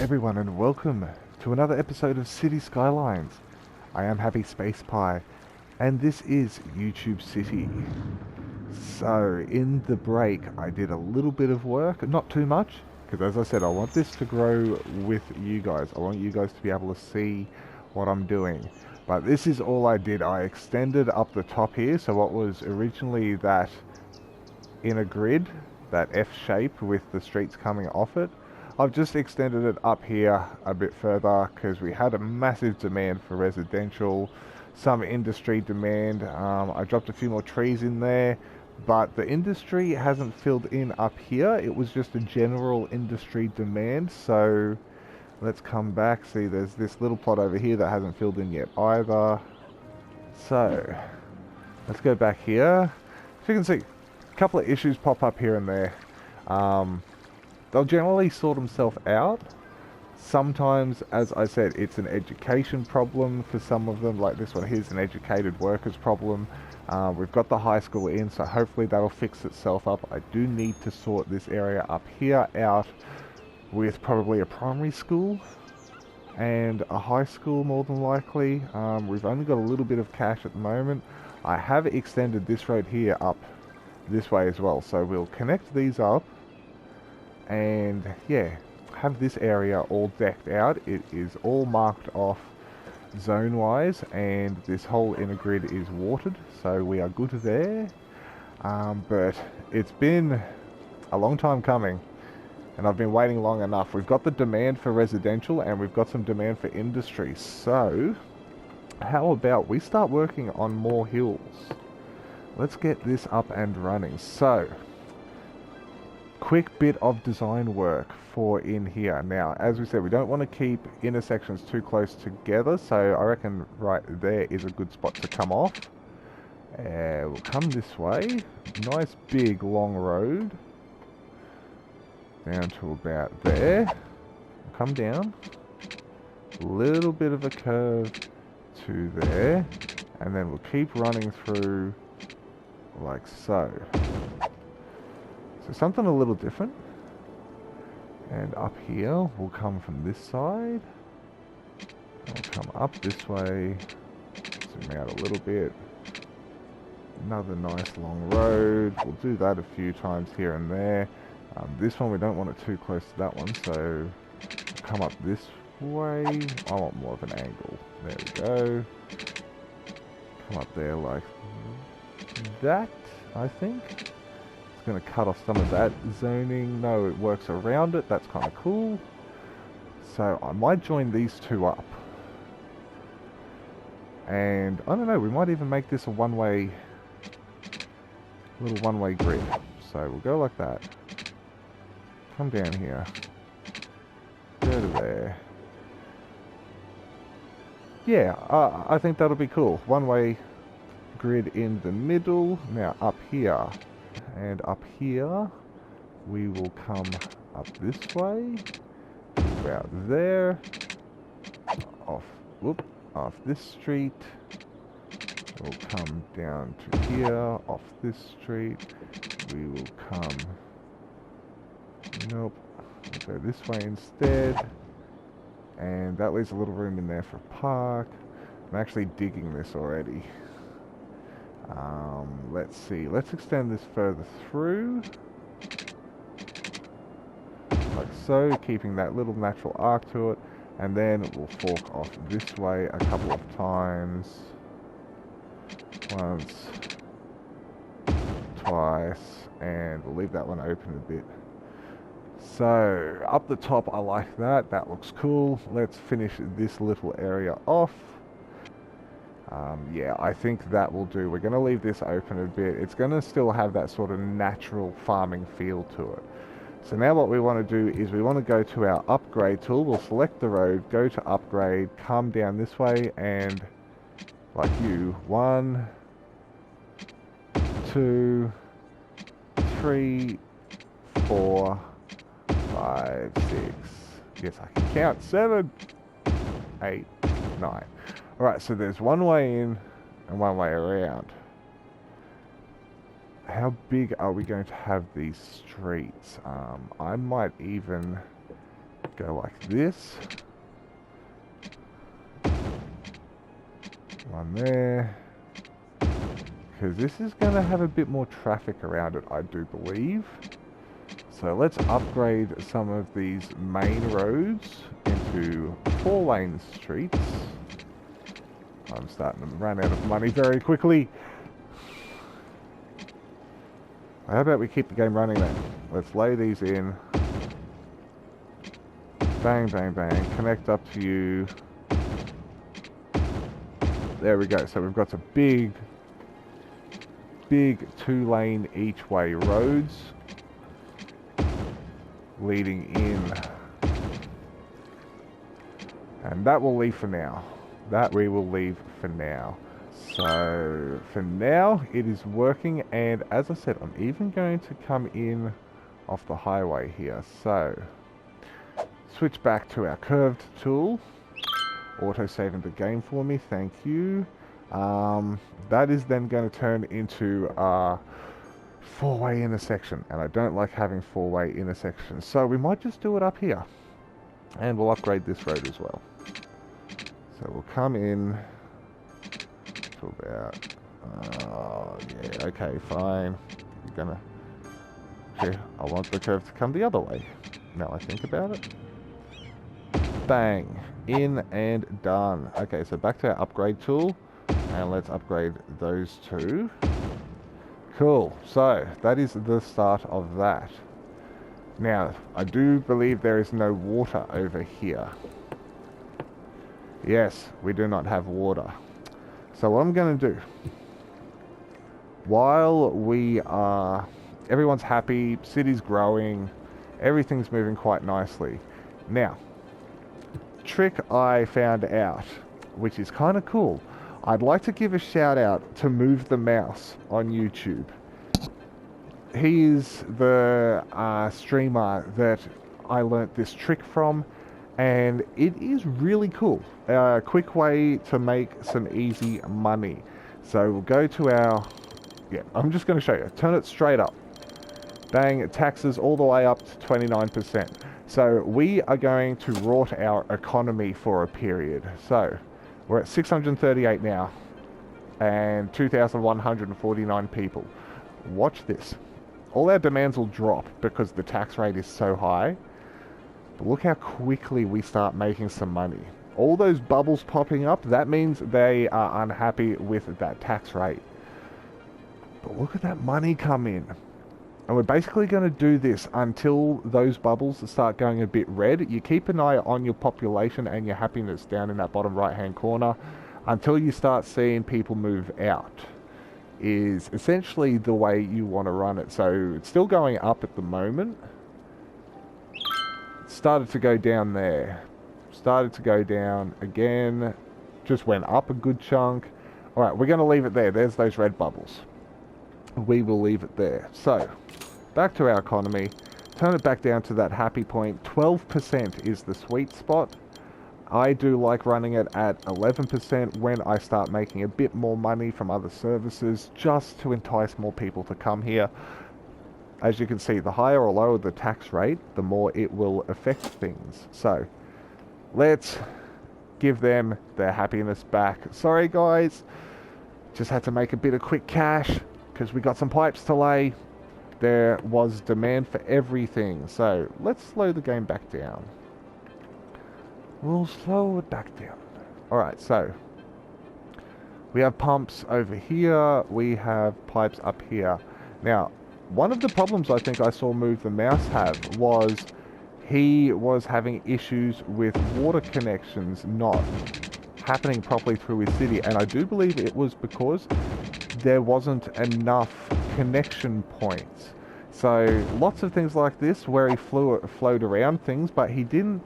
everyone, and welcome to another episode of City Skylines. I am Happy Space Pie, and this is YouTube City. So, in the break, I did a little bit of work, not too much, because as I said, I want this to grow with you guys. I want you guys to be able to see what I'm doing. But this is all I did. I extended up the top here, so what was originally that inner grid, that F shape with the streets coming off it, I've just extended it up here a bit further because we had a massive demand for residential, some industry demand. I dropped a few more trees in there, but the industry hasn't filled in up here. It was just a general industry demand. So let's come back. See, there's this little plot over here that hasn't filled in yet either. So let's go back here. So you can see a couple of issues pop up here and there. They'll generally sort themselves out. Sometimes, as I said, it's an education problem for some of them, like this one here's an educated workers problem. We've got the high school in, so hopefully that'll fix itself up. I do need to sort this area up here out with probably a primary school and a high school more than likely. We've only got a little bit of cash at the moment. I have extended this road here up this way as well, so we'll connect these up and yeah, have this area all decked out. It is all marked off zone wise, and this whole inner grid is watered, so we are good there. But it's been a long time coming, and I've been waiting long enough. We've got the demand for residential and we've got some demand for industry, so how about we start working on more hills? Let's get this up and running. So quick bit of design work for in here. Now, as we said, we don't want to keep intersections too close together, so I reckon right there is a good spot to come off. We'll come this way. Nice big long road down to about there. Come down. Little bit of a curve to there, and then we'll keep running through like so. So something a little different. And up here, we'll come from this side. We'll come up this way. Zoom out a little bit. Another nice long road. We'll do that a few times here and there. This one, we don't want it too close to that one, so we'll come up this way. I want more of an angle. There we go. Come up there like that, I think. Going to cut off some of that zoning. No, it works around it. That's kind of cool. So I might join these two up, and I don't know, we might even make this a one-way, little one-way grid. So we'll go like that, come down here, go to there. Yeah, I think that'll be cool. One-way grid in the middle. Now up here and up here, we will come up this way, about there, off this street. We'll come down to here, off this street. We will come, nope, we'll go this way instead. And that leaves a little room in there for park. I'm actually digging this already. Let's see, let's extend this further through, like so, keeping that little natural arc to it, and then we'll fork off this way a couple of times. Once, twice, and we'll leave that one open a bit. So, up the top, I like that, that looks cool. Let's finish this little area off. Yeah, I think that will do. We're going to leave this open a bit. It's going to still have that sort of natural farming feel to it. So now what we want to do is we want to go to our upgrade tool. We'll select the road, go to upgrade, come down this way, and like you, 1, 2, 3, 4, 5, 6. Yes, I can count. 7, 8, 9. Alright, so there's one way in and one way around. How big are we going to have these streets? I might even Go like this. One there. Because this is going to have a bit more traffic around it, I do believe. So let's upgrade some of these main roads into 4-lane streets. I'm starting to run out of money very quickly. How about we keep the game running then? Let's lay these in. Bang, bang, bang. Connect up to you. There we go. So we've got some big 2-lane each way roads leading in. And that will leave for now. That we will leave for now. So for now it is working, and as I said, I'm even going to come in off the highway here. So switch back to our curved tool. Auto saving the game for me, thank you. That is then going to turn into a 4-way intersection, and I don't like having 4-way intersections, so we might just do it up here, and we'll upgrade this road as well. So we'll come in to about, yeah, okay, fine. You're gonna, okay, I want the curve to come the other way. Now I think about it. Bang, in and done. Okay, so back to our upgrade tool, and let's upgrade those two. Cool, so that is the start of that. Now, I do believe there is no water over here. Yes, we do not have water. So what I'm going to do, while we are, everyone's happy, city's growing, everything's moving quite nicely. Now, trick I found out, which is kind of cool. I'd like to give a shout out to Move the Mouse on YouTube. He's the streamer that I learnt this trick from, and it is really cool. A quick way to make some easy money. So we'll go to our, yeah, I'm just going to show you. Turn it straight up. Bang, taxes all the way up to 29%. So we are going to rort our economy for a period. So we're at 638 now, and 2,149 people. Watch this. All our demands will drop because the tax rate is so high. But look how quickly we start making some money. All those bubbles popping up, that means they are unhappy with that tax rate. But look at that money come in. And we're basically going to do this until those bubbles start going a bit red. You keep an eye on your population and your happiness down in that bottom right hand corner until you start seeing people move out, is essentially the way you want to run it. So it's still going up at the moment. Started to go down there. Started to go down again. Just went up a good chunk. Alright, we're going to leave it there. There's those red bubbles. We will leave it there. So, back to our economy. Turn it back down to that happy point. 12% is the sweet spot. I do like running it at 11% when I start making a bit more money from other services, just to entice more people to come here. As you can see, the higher or lower the tax rate, the more it will affect things. So, let's give them their happiness back. Sorry guys, just had to make a bit of quick cash because we got some pipes to lay. There was demand for everything. So, let's slow the game back down. We'll slow it back down. Alright, so we have pumps over here. We have pipes up here. Now, one of the problems I think I saw Move the Mouse have was he was having issues with water connections not happening properly through his city. And I do believe it was because there wasn't enough connection points. So lots of things like this where he flowed around things, but he didn't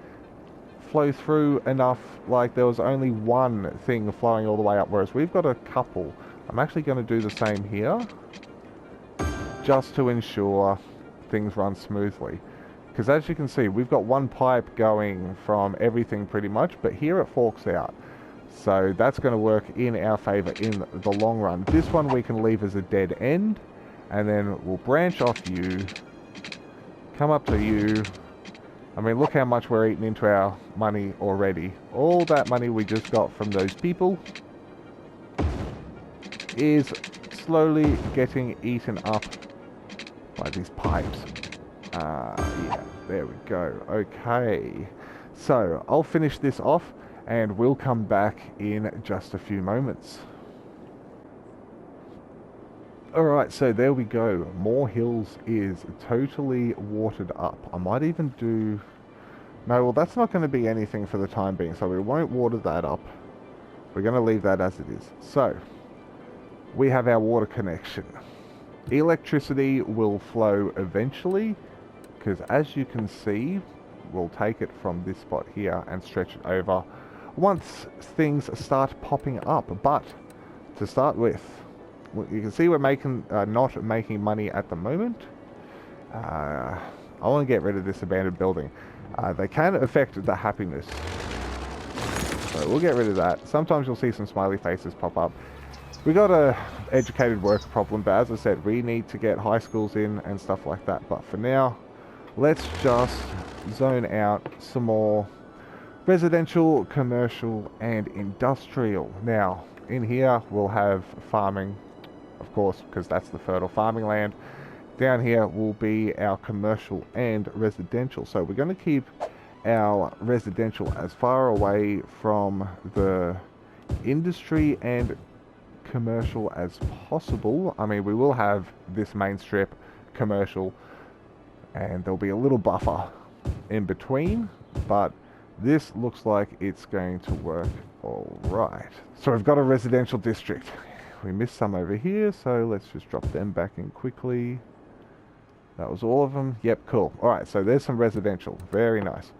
flow through enough. Like there was only one thing flowing all the way up, whereas we've got a couple. I'm actually going to do the same here just to ensure things run smoothly, because as you can see, we've got one pipe going from everything pretty much, but here it forks out. So that's going to work in our favor in the long run. This one we can leave as a dead end, and then we'll branch off you, come up to you, I mean, look how much we're eating into our money already. All that money we just got from those people is slowly getting eaten up by these pipes. Yeah, there we go. Okay. So, I'll finish this off and we'll come back in just a few moments. Alright, so there we go. More Hills is totally watered up. I might even do... No, well that's not going to be anything for the time being, so we won't water that up. We're going to leave that as it is. So, we have our water connection. Electricity will flow eventually, because as you can see, we'll take it from this spot here and stretch it over once things start popping up. But, to start with, you can see we're not making money at the moment. I want to get rid of this abandoned building. They can affect the happiness. So we'll get rid of that. Sometimes you'll see some smiley faces pop up. We got a educated worker problem, but as I said, we need to get high schools in and stuff like that. But for now, let's just zone out some more residential, commercial, and industrial. Now, in here, we'll have farming, of course, because that's the fertile farming land. Down here will be our commercial and residential. So we're going to keep our residential as far away from the industry and commercial as possible. I mean, we will have this main strip commercial and there'll be a little buffer in between, but this looks like it's going to work all right. So we've got a residential district. We missed some over here, so let's just drop them back in quickly. That was all of them. Yep, cool. Alright, so there's some residential. Very nice.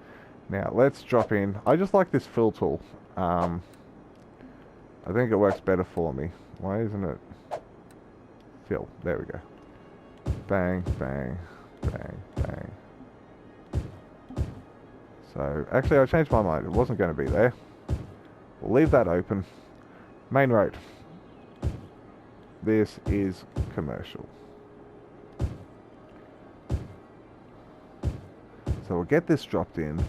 Now, let's drop in. I just like this fill tool. I think it works better for me. Why isn't it? Fill. There we go. Bang, bang, bang, bang. So, actually, I changed my mind. It wasn't going to be there. We'll leave that open. Main road. This is commercial. So we'll get this dropped in.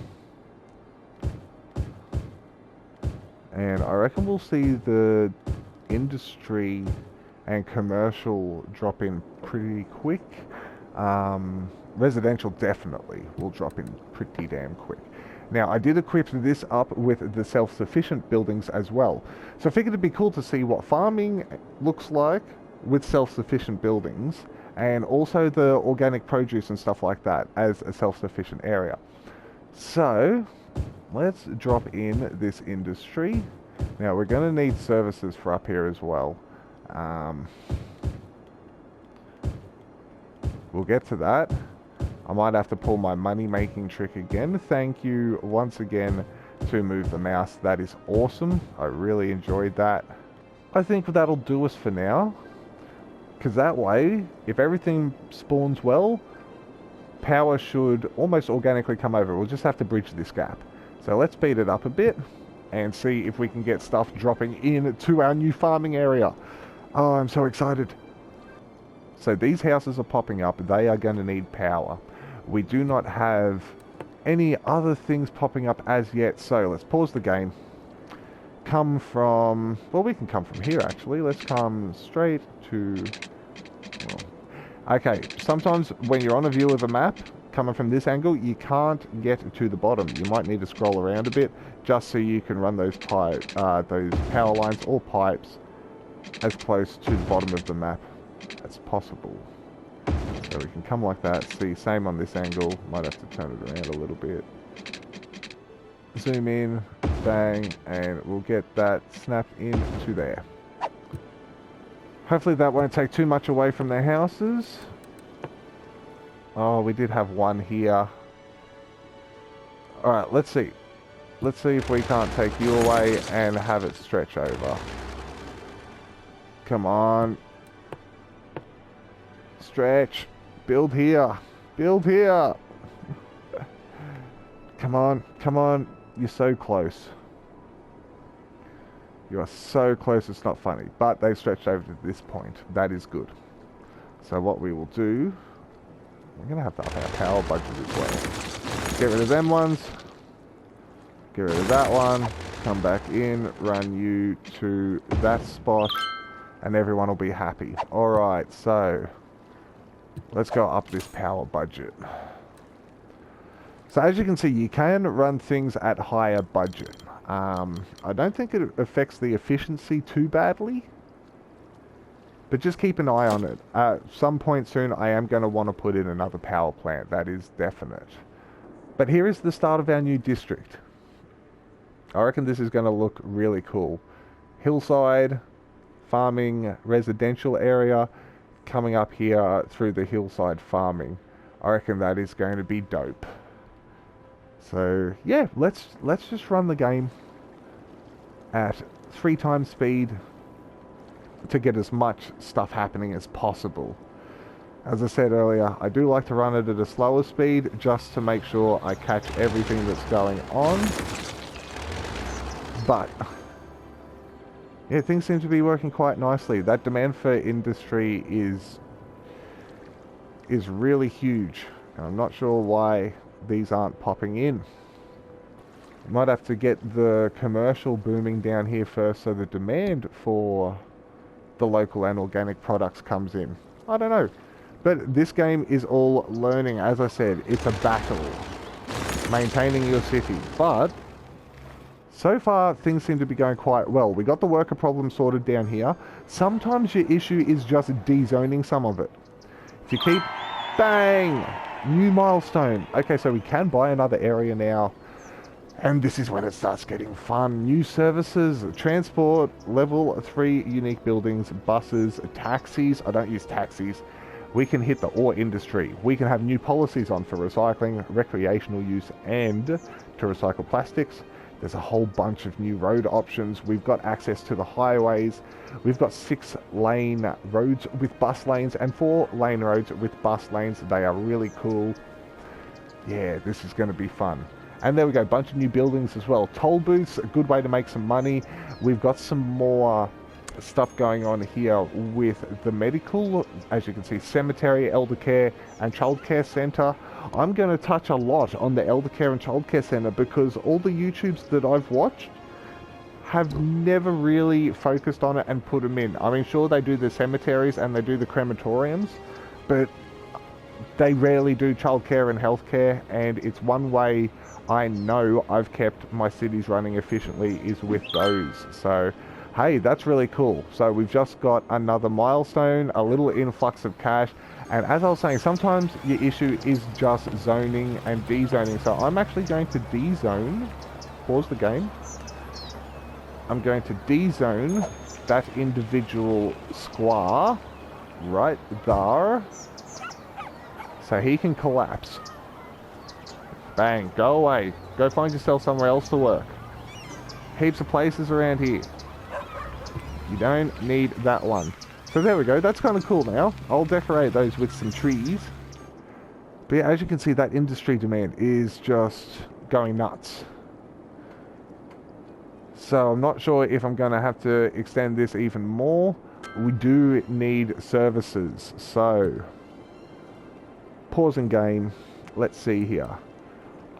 And I reckon we'll see the industry and commercial drop in pretty quick. Residential definitely will drop in pretty damn quick. Now, I did equip this up with the self-sufficient buildings as well. So I figured it'd be cool to see what farming looks like with self-sufficient buildings, and also the organic produce and stuff like that as a self-sufficient area. So, let's drop in this industry. Now, we're going to need services for up here as well. We'll get to that. I might have to pull my money-making trick again. Thank you once again to Move the Mouse. That is awesome. I really enjoyed that. I think that'll do us for now. Because that way, if everything spawns well, power should almost organically come over. We'll just have to bridge this gap. So let's speed it up a bit and see if we can get stuff dropping in to our new farming area. Oh, I'm so excited. So these houses are popping up. They are going to need power. We do not have any other things popping up as yet. So let's pause the game. Come from... Well, we can come from here, actually. Let's come straight to... Well, okay, sometimes when you're on a view of a map, coming from this angle, you can't get to the bottom. You might need to scroll around a bit just so you can run those those power lines or pipes as close to the bottom of the map as possible. So we can come like that. See, same on this angle. Might have to turn it around a little bit. Zoom in, bang, and we'll get that snapped into there. Hopefully that won't take too much away from their houses. Oh, we did have one here. Alright, let's see. Let's see if we can't take you away and have it stretch over. Come on. Stretch. Build here. Build here. Come on. Come on. You're so close. You are so close, it's not funny. But they've stretched over to this point. That is good. So what we will do... We're going to have to up our power budget as well. Get rid of them ones. Get rid of that one. Come back in. Run you to that spot. And everyone will be happy. Alright, so let's go up this power budget. So as you can see, you can run things at higher budget. I don't think it affects the efficiency too badly. But just keep an eye on it. At some point soon, I am going to want to put in another power plant. That is definite. But here is the start of our new district. I reckon this is going to look really cool. Hillside, farming, residential area, coming up here through the hillside farming. I reckon that is going to be dope. So yeah, let's just run the game at 3 times speed to get as much stuff happening as possible. As I said earlier, I do like to run it at a slower speed just to make sure I catch everything that's going on. But yeah, things seem to be working quite nicely. That demand for industry is really huge. And I'm not sure why these aren't popping in. Might have to get the commercial booming down here first so the demand for the local and organic products comes in. I don't know. But this game is all learning. As I said, it's a battle maintaining your city. But so far, things seem to be going quite well. We got the worker problem sorted down here. Sometimes your issue is just dezoning some of it. If you keep... Bang! New milestone. Okay, so we can buy another area now. And this is when it starts getting fun. New services, transport, level 3 unique buildings, buses, taxis. I don't use taxis. We can hit the ore industry. We can have new policies on for recycling, recreational use, and to recycle plastics. There's a whole bunch of new road options. We've got access to the highways. We've got 6-lane roads with bus lanes and 4-lane roads with bus lanes. They are really cool. Yeah, this is going to be fun. And there we go, bunch of new buildings as well. Toll booths, a good way to make some money. We've got some more stuff going on here with the medical. As you can see, cemetery, elder care, and childcare center. I'm going to touch a lot on the elder care and childcare center because all the YouTubes that I've watched have never really focused on it and put them in. I mean, sure, they do the cemeteries and they do the crematoriums, but they rarely do childcare and healthcare, and it's one way I know I've kept my cities running efficiently is with those. So hey, that's really cool. So we've just got another milestone, a little influx of cash, and as I was saying, sometimes your issue is just zoning and dezoning. So I'm actually going to dezone, pause the game, I'm going to dezone that individual square right there so he can collapse. Bang, go away. Go find yourself somewhere else to work. Heaps of places around here. You don't need that one. So there we go, that's kind of cool now. I'll decorate those with some trees. But yeah, as you can see, that industry demand is just going nuts. So I'm not sure if I'm going to have to extend this even more. We do need services. So, pausing game. Let's see here.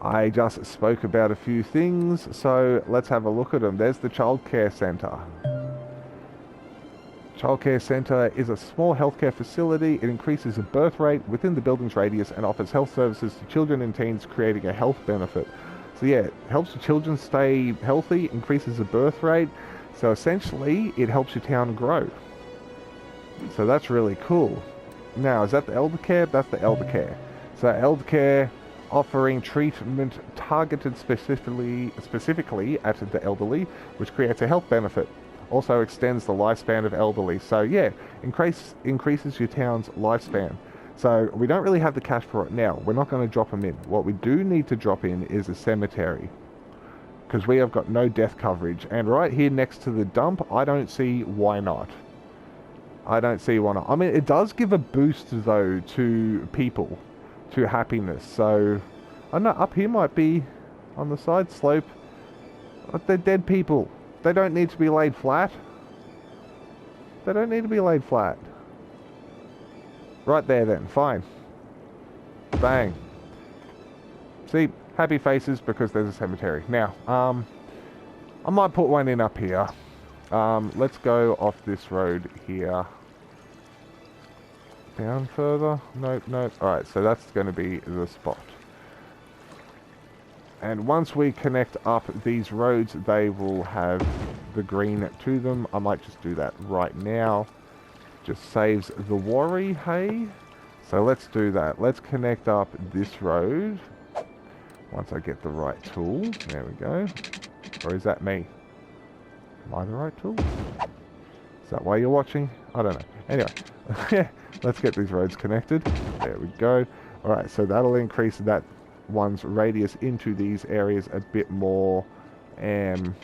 I just spoke about a few things, so let's have a look at them. There's the childcare centre. Childcare centre is a small healthcare facility. It increases the birth rate within the building's radius and offers health services to children and teens, creating a health benefit. So yeah, it helps the children stay healthy, increases the birth rate. So essentially, it helps your town grow. So that's really cool. Now, is that the elder care? That's the elder care. So elder care, offering treatment targeted specifically at the elderly, which creates a health benefit. Also extends the lifespan of elderly. So yeah, increases your town's lifespan. So we don't really have the cash for it now. We're not going to drop them in. What we do need to drop in is a cemetery, because we have got no death coverage. And right here next to the dump, I don't see why not. I don't see why not. I mean, it does give a boost though to people, to happiness. So I don't know, up here might be on the side slope. But they're dead people. They don't need to be laid flat. They don't need to be laid flat. Right there then, fine. Bang. See, Happy faces because there's a cemetery. Now, I might put one in up here. Let's go off this road here. Down further? Nope, nope. Alright, so that's going to be the spot. And once we connect up these roads, they will have the green to them. I might just do that right now. Just saves the worry, hey? So let's do that. Let's connect up this road. Once I get the right tool. There we go. Or is that me? Am I the right tool? Is that why you're watching? I don't know. Anyway, let's get these roads connected. There we go. Alright, so that'll increase that one's radius into these areas a bit more. And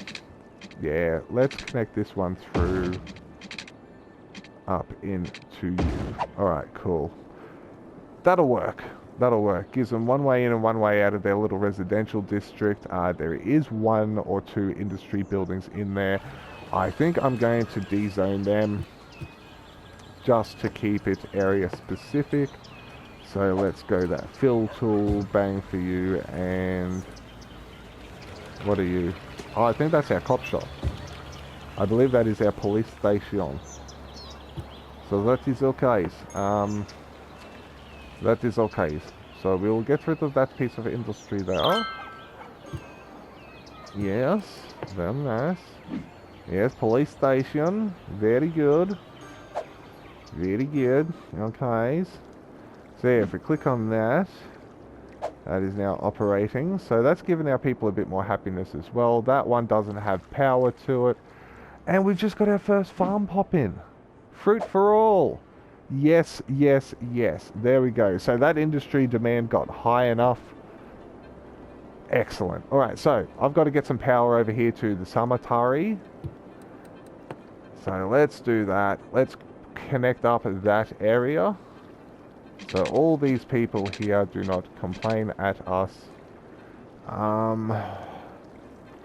yeah, let's connect this one through up into you. Alright, cool. That'll work. That'll work. Gives them one way in and one way out of their little residential district. There is 1 or 2 industry buildings in there. I think I'm going to dezone them just to keep it area specific. So let's go that fill tool, bang for you, and what are you? Oh, I think that's our cop shop. I believe that is our police station. So that is okay. That is okay. So we will get rid of that piece of industry there. Yes, very nice. Yes, police station. Very good. Very good. Okay. So yeah, if we click on that, that is now operating. So that's given our people a bit more happiness as well. That one doesn't have power to it. And we've just got our first farm pop in. Fruit for all. Yes, yes, yes. There we go. So that industry demand got high enough. Excellent. Alright, so I've got to get some power over here to the Samatari. So let's do that. Let's connect up that area. So all these people here do not complain at us. Jeez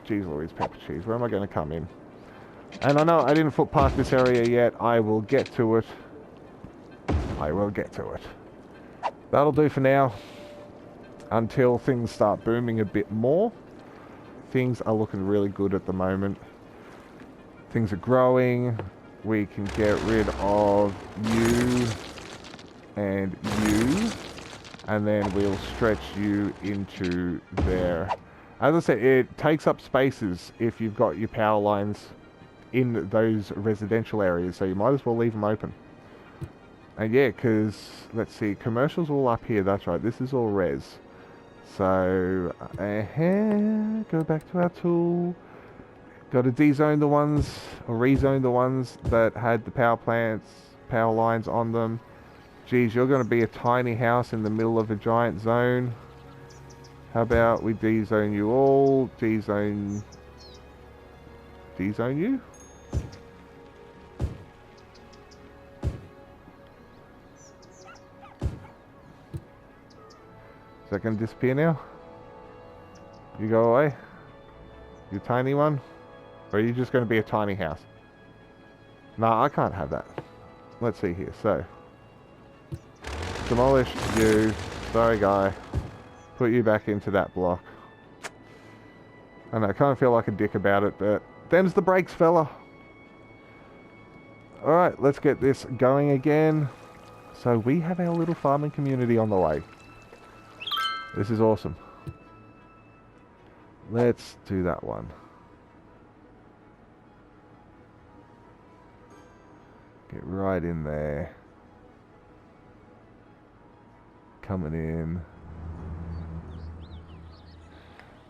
Louise, pepper cheese. Where am I going to come in? And I know I didn't foot past this area yet. I will get to it. I will get to it. That'll do for now. Until things start booming a bit more. Things are looking really good at the moment. Things are growing. We can get rid of you and you. And then we'll stretch you into there. As I said, it takes up spaces if you've got your power lines in those residential areas. So you might as well leave them open. And yeah, because, let's see, commercial's all up here. That's right, this is all res. So, go back to our tool. Got to dezone the ones, or rezone the ones that had the power plants, power lines on them. Geez, you're going to be a tiny house in the middle of a giant zone. How about we dezone you all, dezone you? Is that going to disappear now? You go away? You tiny one? Or are you just going to be a tiny house? No, I can't have that. Let's see here. So, demolish you. Sorry, guy. Put you back into that block. I know, I kind of feel like a dick about it, but them's the brakes, fella. Alright, let's get this going again. So we have our little farming community on the way. This is awesome. Let's do that one. Get right in there. Coming in.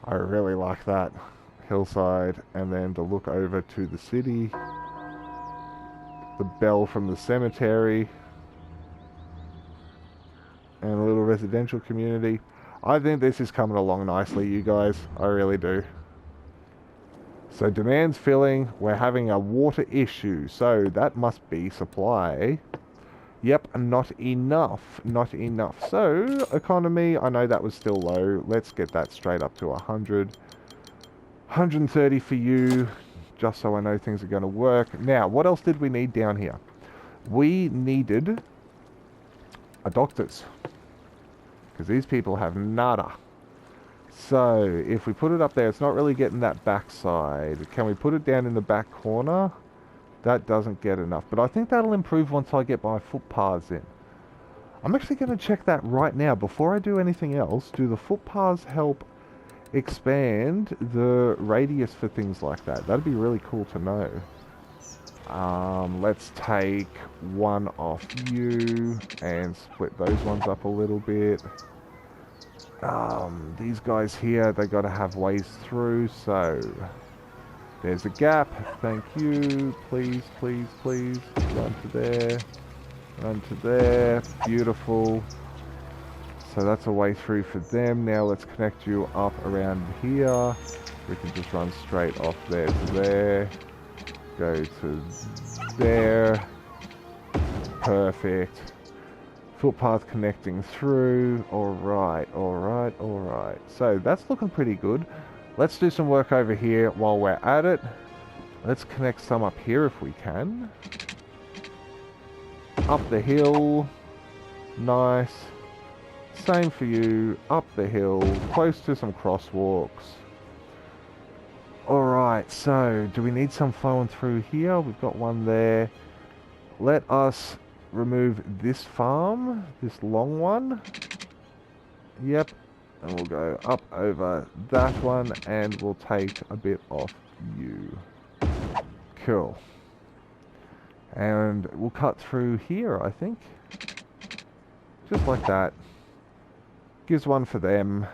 I really like that hillside, and then to look over to the city. The bell from the cemetery. And a little residential community. I think this is coming along nicely, you guys. I really do. So demand's filling. We're having a water issue. So that must be supply. Yep, not enough. Not enough. So, economy, I know that was still low. Let's get that straight up to 100. 130 for you. Just so I know things are going to work. Now, what else did we need down here? We needed a doctor's. Because these people have nada. So, if we put it up there, it's not really getting that backside. Can we put it down in the back corner? That doesn't get enough. But I think that'll improve once I get my footpaths in. I'm actually going to check that right now. Before I do anything else, do the footpaths help expand the radius for things like that? That'd be really cool to know. Let's take one off you and split those ones up a little bit. These guys here, they got to have ways through, so there's a gap. Thank you. Please, please, please. Run to there. Run to there. Beautiful. So that's a way through for them. Now let's connect you up around here. We can just run straight off there to there. Go to there. Perfect. Footpath connecting through. Alright, alright, alright. So that's looking pretty good. Let's do some work over here while we're at it. Let's connect some up here if we can. Up the hill. Nice. Same for you. Up the hill. Close to some crosswalks. Alright, so do we need some flowing through here? We've got one there. Let us remove this farm, this long one. Yep. And we'll go up over that one and we'll take a bit off you. Cool. And we'll cut through here, I think. Just like that. Gives one for them.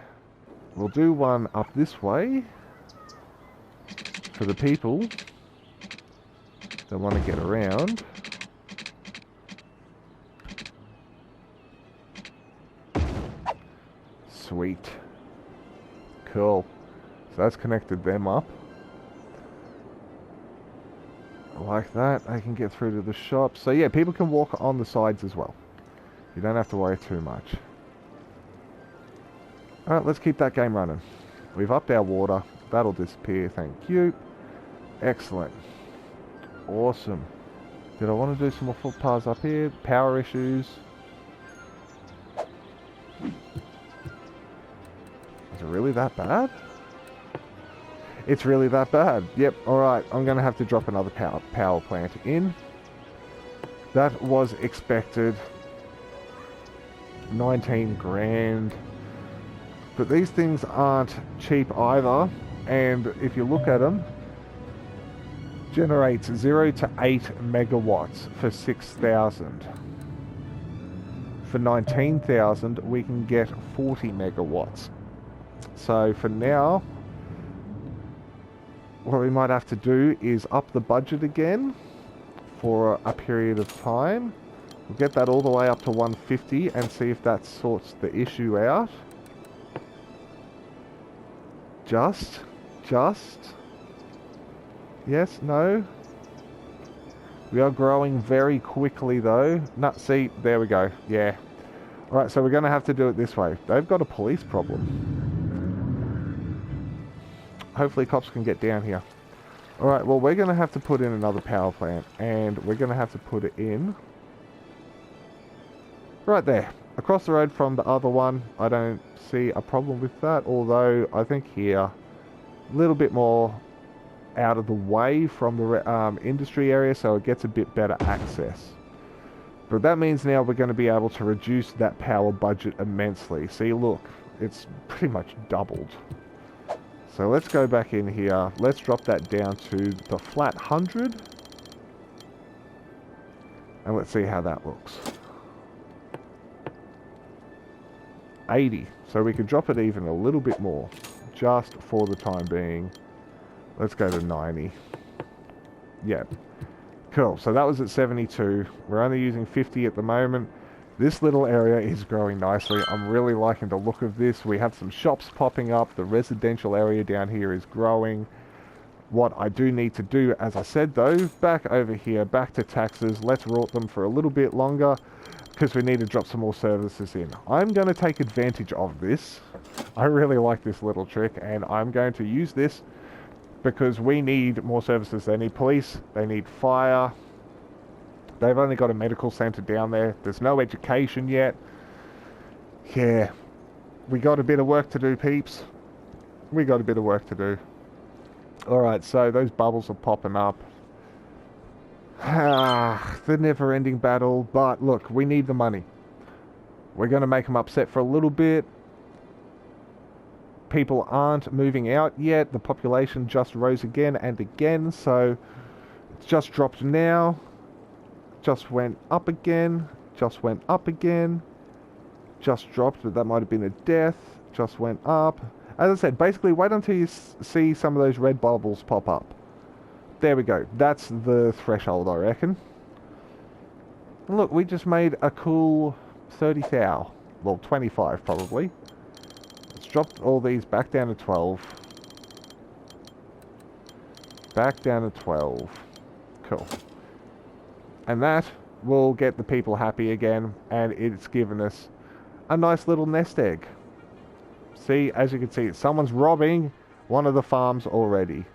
We'll do one up this way. For the people that want to get around. Sweet. Cool. So that's connected them up. Like that. I can get through to the shop. So yeah, people can walk on the sides as well. You don't have to worry too much. Alright, let's keep that game running. We've upped our water. That'll disappear, thank you. Excellent. Awesome. Did I want to do some more footpaths up here? Power issues. Is it really that bad? It's really that bad. Yep, alright. I'm going to have to drop another power plant in. That was expected. 19 grand. But these things aren't cheap either. And if you look at them, generates 0 to 8 megawatts for 6,000. For 19,000, we can get 40 megawatts. So for now, what we might have to do is up the budget again for a period of time. We'll get that all the way up to 150 and see if that sorts the issue out. Just. Yes, no. We are growing very quickly though. No, see, there we go. Yeah. Alright, so we're going to have to do it this way. They've got a police problem. Hopefully cops can get down here. Alright, well we're going to have to put in another power plant. And we're going to have to put it in right there. Across the road from the other one. I don't see a problem with that. Although, I think here, a little bit more out of the way from the industry area, so it gets a bit better access. But that means now we're going to be able to reduce that power budget immensely. See, look, it's pretty much doubled. So let's go back in here. Let's drop that down to the flat 100. And let's see how that looks. 80. So we could drop it even a little bit more, just for the time being. Let's go to 90. Yeah. Cool. So that was at 72. We're only using 50 at the moment. This little area is growing nicely. I'm really liking the look of this. We have some shops popping up. The residential area down here is growing. What I do need to do, as I said though, back over here, back to taxes. Let's rort them for a little bit longer, because we need to drop some more services in. I'm going to take advantage of this. I really like this little trick, and I'm going to use this because we need more services. They need police, they need fire. They've only got a medical centre down there. There's no education yet. Yeah, we got a bit of work to do, peeps. We got a bit of work to do. Alright, so those bubbles are popping up. The never-ending battle, but look, we need the money. We're going to make them upset for a little bit. People aren't moving out yet. The population just rose again and again, so it's just dropped now. Just went up again. Just went up again. Just dropped, but that might have been a death. Just went up. As I said, basically wait until you see some of those red bubbles pop up. There we go. That's the threshold, I reckon. And look, we just made a cool 30 thou. Well, 25 probably. Let's drop all these back down to 12. Back down to 12. Cool. And that will get the people happy again, and it's given us a nice little nest egg. See, as you can see, someone's robbing one of the farms already.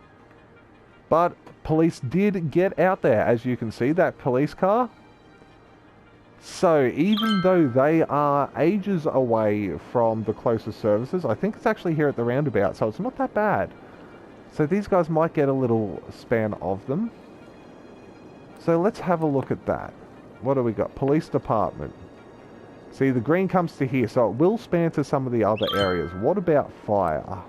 But police did get out there, as you can see, that police car. So even though they are ages away from the closest services, I think it's actually here at the roundabout, so it's not that bad. So these guys might get a little span of them. So let's have a look at that. What do we got? Police department. See, the green comes to here, so it will span to some of the other areas. What about fire?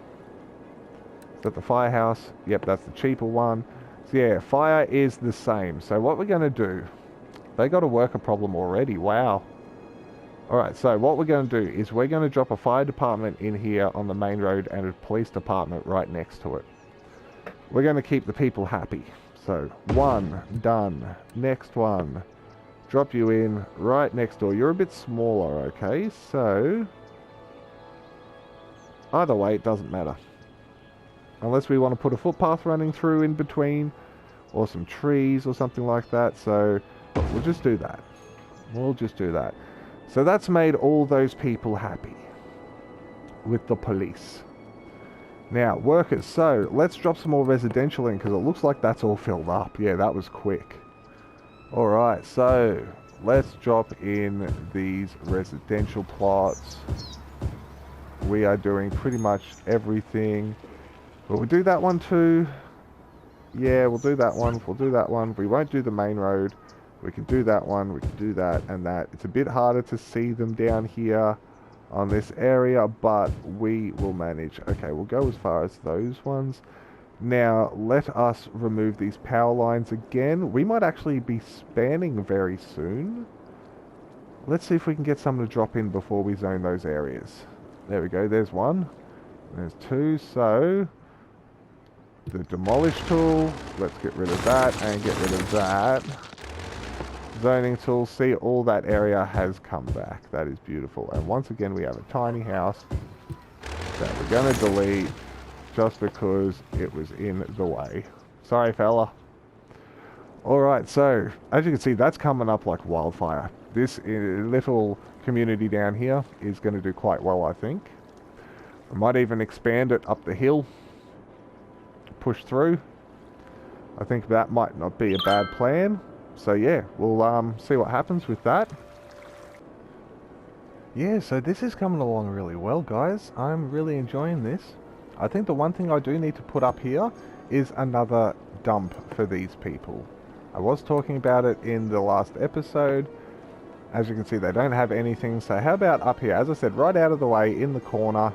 Is that the firehouse? Yep, that's the cheaper one. So yeah, fire is the same. So what we're going to do, they got a worker problem already. Wow. Alright, so what we're going to do is we're going to drop a fire department in here on the main road and a police department right next to it. We're going to keep the people happy. So, one, done. Next one. Drop you in right next door. You're a bit smaller, okay? So, either way, it doesn't matter. Unless we want to put a footpath running through in between, or some trees or something like that. So, we'll just do that. We'll just do that. So that's made all those people happy with the police. Now, workers, so let's drop some more residential in because it looks like that's all filled up. Yeah, that was quick. Alright, so let's drop in these residential plots. We are doing pretty much everything. Will we do that one too? Yeah, we'll do that one. We'll do that one. We won't do the main road. We can do that one. We can do that and that. It's a bit harder to see them down here on this area, but we will manage. Okay, we'll go as far as those ones. Now, let us remove these power lines again. We might actually be spanning very soon. Let's see if we can get someone to drop in before we zone those areas. There we go, there's one. There's two, so the demolish tool, let's get rid of that and get rid of that. Zoning tool, see, all that area has come back. That is beautiful. And once again, we have a tiny house that we're going to delete just because it was in the way. Sorry, fella. Alright, so as you can see, that's coming up like wildfire. This little community down here is going to do quite well, I think. I might even expand it up the hill. Push through. I think that might not be a bad plan. So yeah, we'll see what happens with that. Yeah, so this is coming along really well, guys. I'm really enjoying this. I think the one thing I do need to put up here is another dump for these people. I was talking about it in the last episode. As you can see, they don't have anything. So how about up here? As I said, right out of the way in the corner.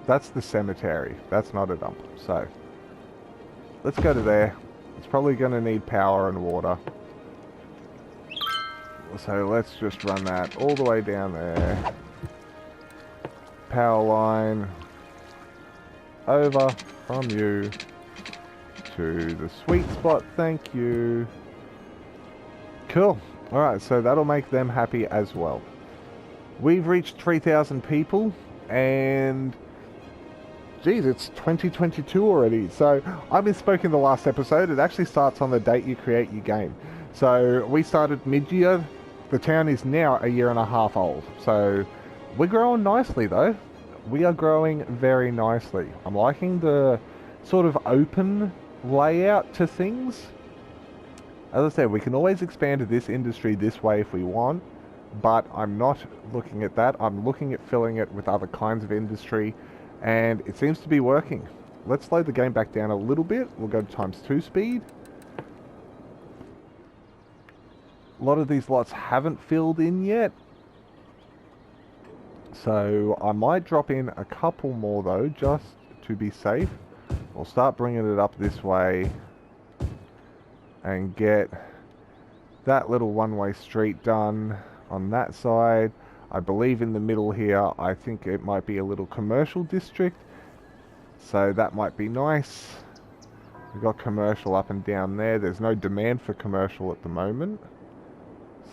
That's the cemetery. That's not a dump. So let's go to there. It's probably going to need power and water. So let's just run that all the way down there. Power line over from you to the sweet spot. Thank you. Cool. Alright, so that'll make them happy as well. We've reached 3,000 people and geez, it's 2022 already. So I misspoke in the last episode. It actually starts on the date you create your game. So we started mid-year. The town is now a year and a half old. So we're growing nicely though. We are growing very nicely. I'm liking the sort of open layout to things. As I said, we can always expand this industry this way if we want. but I'm not looking at that. I'm looking at filling it with other kinds of industry, and it seems to be working. Let's slow the game back down a little bit. We'll go to ×2 speed. A lot of these lots haven't filled in yet, so I might drop in a couple more though, just to be safe. We'll start bringing it up this way and get that little one-way street done on that side. I believe in the middle here, I think it might be a little commercial district, so that might be nice. We've got commercial up and down there. There's no demand for commercial at the moment,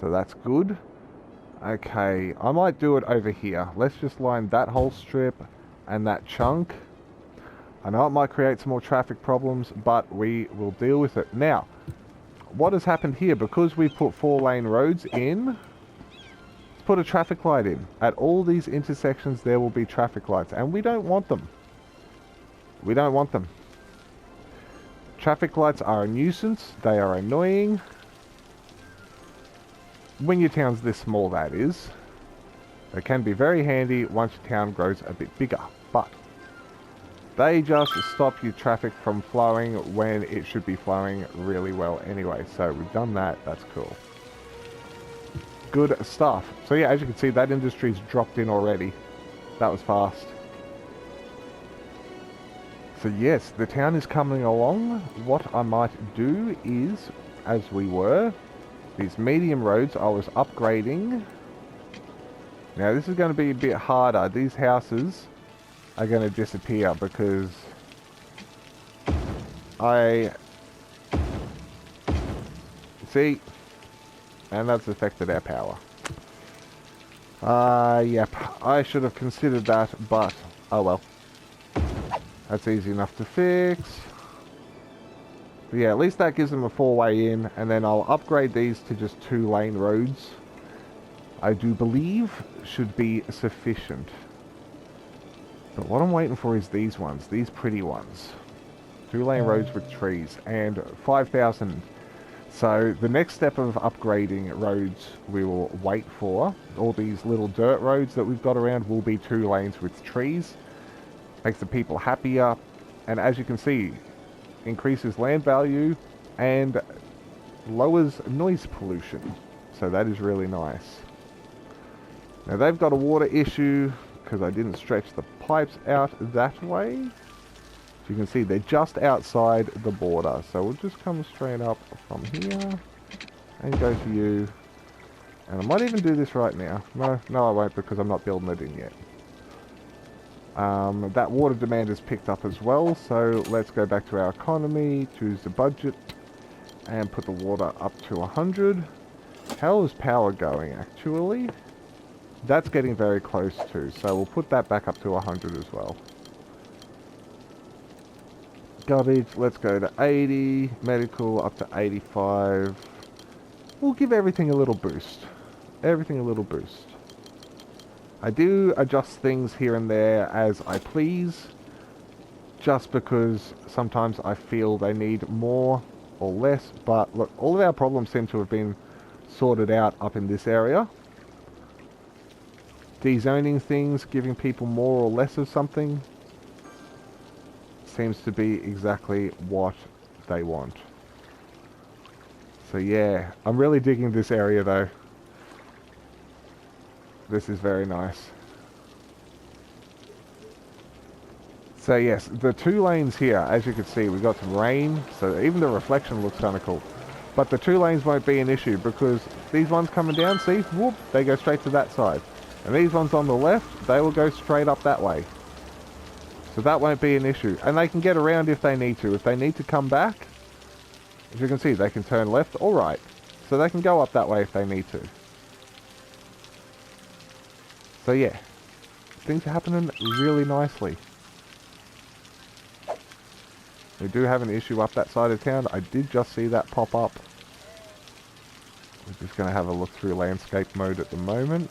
so that's good. Okay, I might do it over here. Let's just line that whole strip and that chunk. I know it might create some more traffic problems, but we will deal with it. Now, what has happened here, because we've put 4-lane roads in, let's put a traffic light in. At all these intersections there will be traffic lights, and we don't want them. We don't want them. Traffic lights are a nuisance, they are annoying. When your town's this small, that is. They can be very handy once your town grows a bit bigger, but they just stop your traffic from flowing when it should be flowing really well anyway. So we've done that, that's cool. Good stuff. So yeah, as you can see, that industry's dropped in already. That was fast. So yes, the town is coming along. What I might do is, as we were, these medium roads I was upgrading. Now this is going to be a bit harder. These houses are going to disappear because see, and that's affected our power. Yep, I should have considered that, but oh well. That's easy enough to fix. But yeah, at least that gives them a 4-way in, and then I'll upgrade these to just 2-lane roads. I do believe should be sufficient. But what I'm waiting for is these ones, these pretty ones. 2-lane roads with trees, and 5,000. So the next step of upgrading roads we will wait for. All these little dirt roads that we've got around will be 2 lanes with trees. Makes the people happier, and as you can see, increases land value and lowers noise pollution. So that is really nice. Now they've got a water issue because I didn't stretch the pipes out that way. So you can see they're just outside the border. So we'll just come straight up from here and go to you. And I might even do this right now. No, I won't, because I'm not building it in yet. That water demand is picked up as well, so let's go back to our economy, choose the budget, and put the water up to 100. How is power going, actually? That's getting very close too, so we'll put that back up to 100 as well. Garbage, let's go to 80, medical up to 85. We'll give everything a little boost. Everything a little boost. I do adjust things here and there as I please, just because sometimes I feel they need more or less, but look, all of our problems seem to have been sorted out up in this area. Dezoning things, giving people more or less of something, seems to be exactly what they want. So yeah, I'm really digging this area though. This is very nice. So yes, the 2 lanes here, as you can see, we've got some rain, so even the reflection looks kind of cool. But the 2 lanes won't be an issue because these ones coming down, see, whoop, they go straight to that side. And these ones on the left, they will go straight up that way. So that won't be an issue. And they can get around if they need to. If they need to come back, as you can see, they can turn left or right. So they can go up that way if they need to. So yeah, things are happening really nicely. We do have an issue up that side of town. I did just see that pop up. We're just going to have a look through landscape mode at the moment.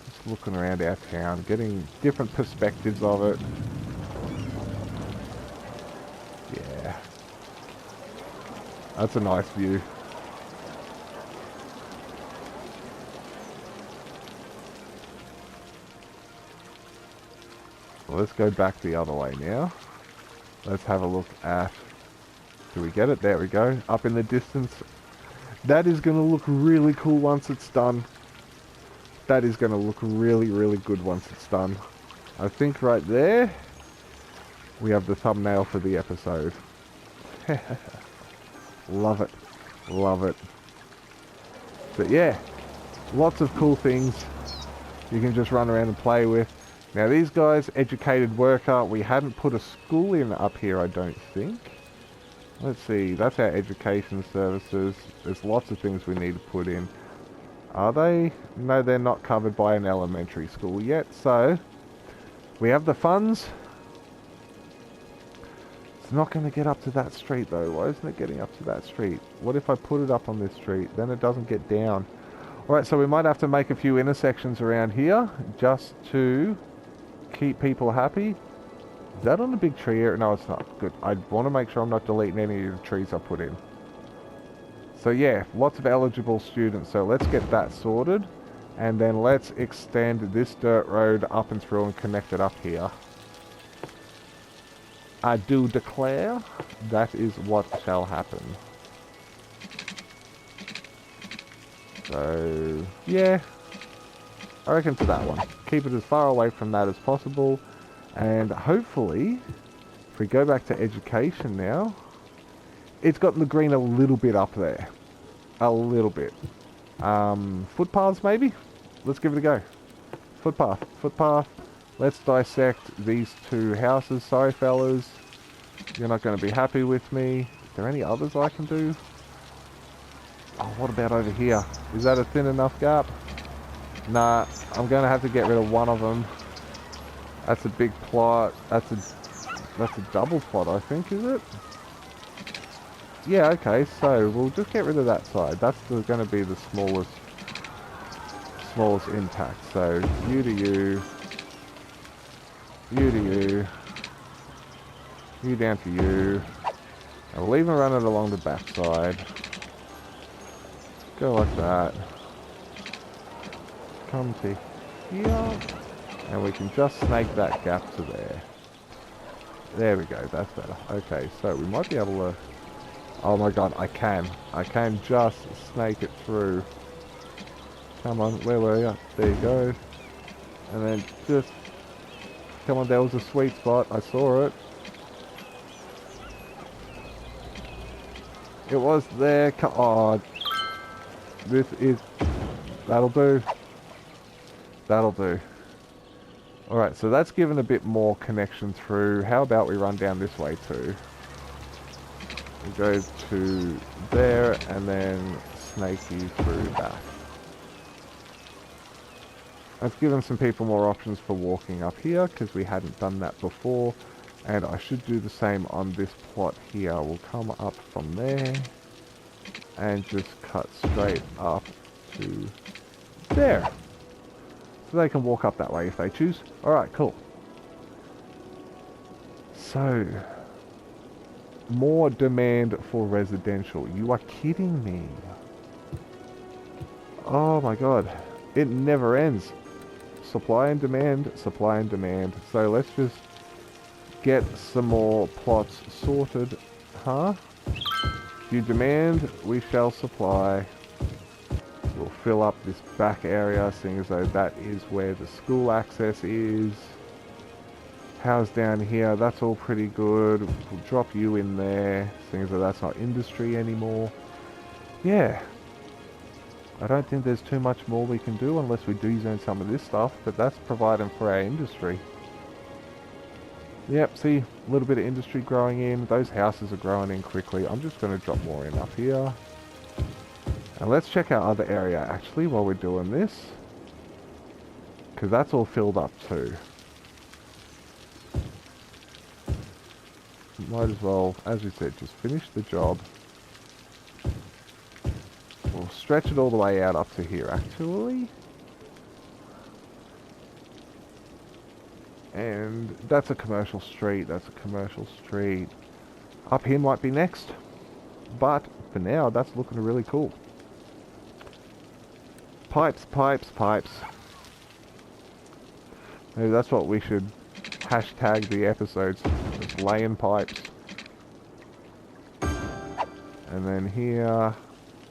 Just looking around our town, getting different perspectives of it. Yeah. That's a nice view. Let's go back the other way now. Let's have a look at... Do we get it? There we go. Up in the distance. That is going to look really cool once it's done. That is going to look really, really good once it's done. I think right there, we have the thumbnail for the episode. Love it. Love it. But yeah, lots of cool things you can just run around and play with. Now these guys, educated worker, we hadn't put a school in up here, I don't think. Let's see, that's our education services. There's lots of things we need to put in. Are they? No, they're not covered by an elementary school yet, so we have the funds. It's not going to get up to that street though. Why isn't it getting up to that street? What if I put it up on this street? Then it doesn't get down. Alright, so we might have to make a few intersections around here just to keep people happy. Is that on a big tree here? No, it's not. Good. I want to make sure I'm not deleting any of the trees I put in. So yeah, lots of eligible students. So let's get that sorted. And then let's extend this dirt road up and through and connect it up here. I do declare that is what shall happen. So, yeah. I reckon to that one. Keep it as far away from that as possible. And hopefully, if we go back to education now, it's gotten the green a little bit up there. A little bit. Footpaths maybe? Let's give it a go. Footpath. Footpath. Let's dissect these two houses. Sorry fellas. You're not going to be happy with me. Is there any others I can do? Oh, what about over here? Is that a thin enough gap? Nah, I'm going to have to get rid of one of them. That's a big plot. That's a double plot, I think, is it? Yeah, okay, so we'll just get rid of that side. That's going to be the smallest impact. So, you to you. You to you. You down to you. And we'll even run it along the back side. Go like that. Come to here. And we can just snake that gap to there. There we go, that's better. Okay, so we might be able to... Oh my god, I can. I can just snake it through. Come on, where were you? There you go. And then just... Come on, there was a sweet spot. I saw it. It was there. Oh, this is... That'll do. That'll do. Alright, so that's given a bit more connection through. How about we run down this way too? We go to there and then snaky through that. That's given some people more options for walking up here because we hadn't done that before. And I should do the same on this plot here. We'll come up from there and just cut straight up to there. So they can walk up that way if they choose. Alright, cool. So, more demand for residential. You are kidding me. Oh my god. It never ends. Supply and demand, supply and demand. So let's just get some more plots sorted. Huh? You demand, we shall supply. We'll fill up this back area, seeing as though that is where the school access is. How's down here? That's all pretty good. We'll drop you in there, seeing as though that's not industry anymore. Yeah. I don't think there's too much more we can do unless we do zone some of this stuff, but that's providing for our industry. Yep, see, a little bit of industry growing in. Those houses are growing in quickly. I'm just going to drop more in up here. And let's check our other area actually while we're doing this. Because that's all filled up too. Might as well, as we said, just finish the job. We'll stretch it all the way out up to here actually. And that's a commercial street, that's a commercial street. Up here might be next. But for now, that's looking really cool. Pipes, pipes, pipes. Maybe that's what we should hashtag the episodes. Just laying pipes. And then here...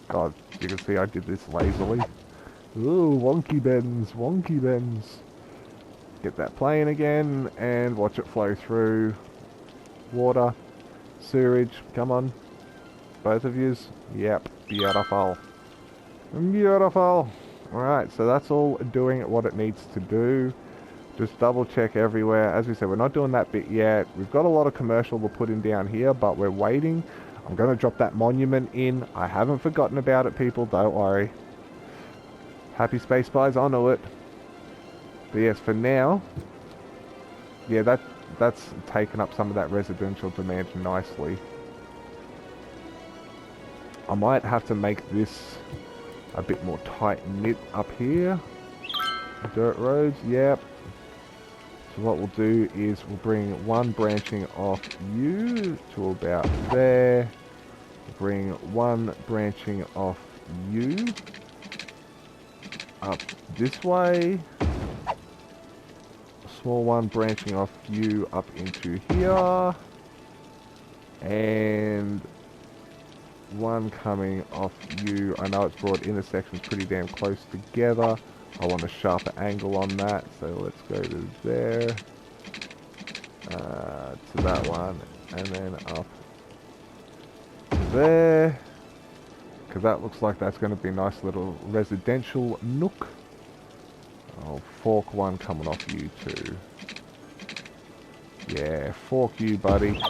God, you can see I did this lazily. Ooh, wonky bends, wonky bends. Get that playing again, and watch it flow through. Water, sewerage, come on. Both of yous. Yep, beautiful. Beautiful. Alright, so that's all doing what it needs to do. Just double check everywhere. As we said, we're not doing that bit yet. We've got a lot of commercial we're putting down here, but we're waiting. I'm going to drop that monument in. I haven't forgotten about it, people. Don't worry. Happy Space Pies, I know it. But yes, for now, yeah, that's taken up some of that residential demand nicely. I might have to make this a bit more tight-knit up here. Dirt roads, yep. So what we'll do is we'll bring one branching off you to about there. Bring one branching off you up this way. A small one branching off you up into here. And one coming off you. I know it's brought intersections pretty damn close together. I want a sharper angle on that, so let's go to there, to that one, and then up to there, because that looks like that's going to be a nice little residential nook. I'll fork one coming off you too. Yeah, fork you, buddy.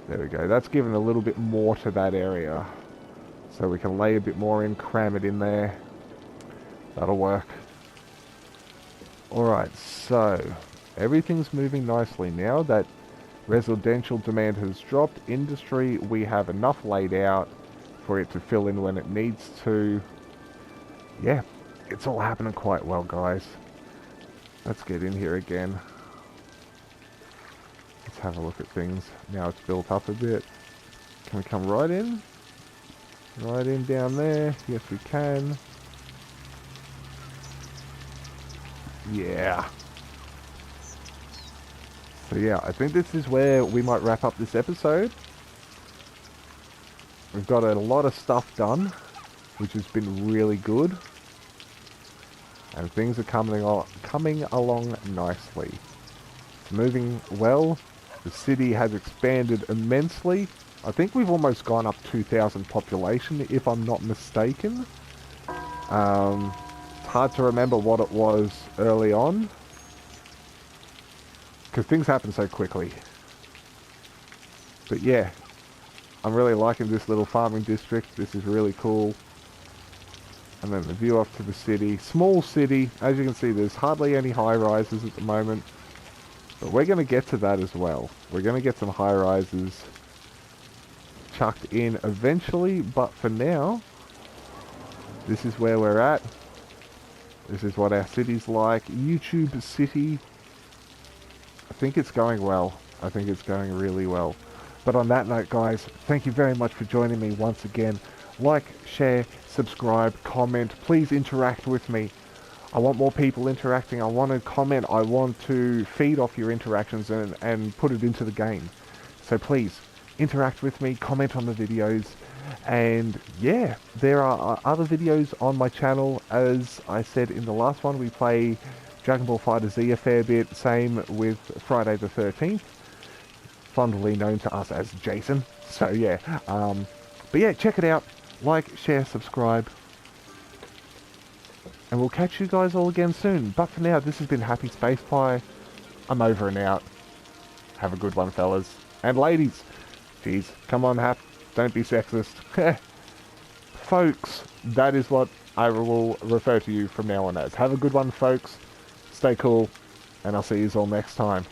There we go. That's giving a little bit more to that area, so we can lay a bit more in, cram it in there. That'll work. Alright, so everything's moving nicely now that residential demand has dropped. Industry, we have enough laid out for it to fill in when it needs to. Yeah, it's all happening quite well, guys. Let's get in here again. Let's have a look at things. Now it's built up a bit. Can we come right in? Right in down there. Yes, we can. Yeah. So yeah, I think this is where we might wrap up this episode. We've got a lot of stuff done, which has been really good. And things are coming along nicely. It's moving well. The city has expanded immensely. I think we've almost gone up 2,000 population, if I'm not mistaken. Hard to remember what it was early on, because things happen so quickly. But yeah, I'm really liking this little farming district. This is really cool. And then the view off to the city. Small city. As you can see, there's hardly any high-rises at the moment. But we're going to get to that as well. We're going to get some high-rises chucked in eventually. But for now, this is where we're at. This is what our city's like. YouTube City. I think it's going well. I think it's going really well. But on that note, guys, thank you very much for joining me once again. Like, share, subscribe, comment. Please interact with me. I want more people interacting. I want to comment. I want to feed off your interactions and put it into the game. So please, interact with me. Comment on the videos. And yeah, there are other videos on my channel. As I said in the last one, we play Dragon Ball FighterZ a fair bit. Same with Friday the 13th, fondly known to us as Jason. So yeah, but yeah, check it out. Like, share, subscribe. And we'll catch you guys all again soon. But for now, this has been Happy Space Pie. I'm over and out. Have a good one, fellas. And ladies. Jeez, come on, Hap. Don't be sexist. Folks, that is what I will refer to you from now on as. Have a good one, folks. Stay cool. And I'll see you all next time.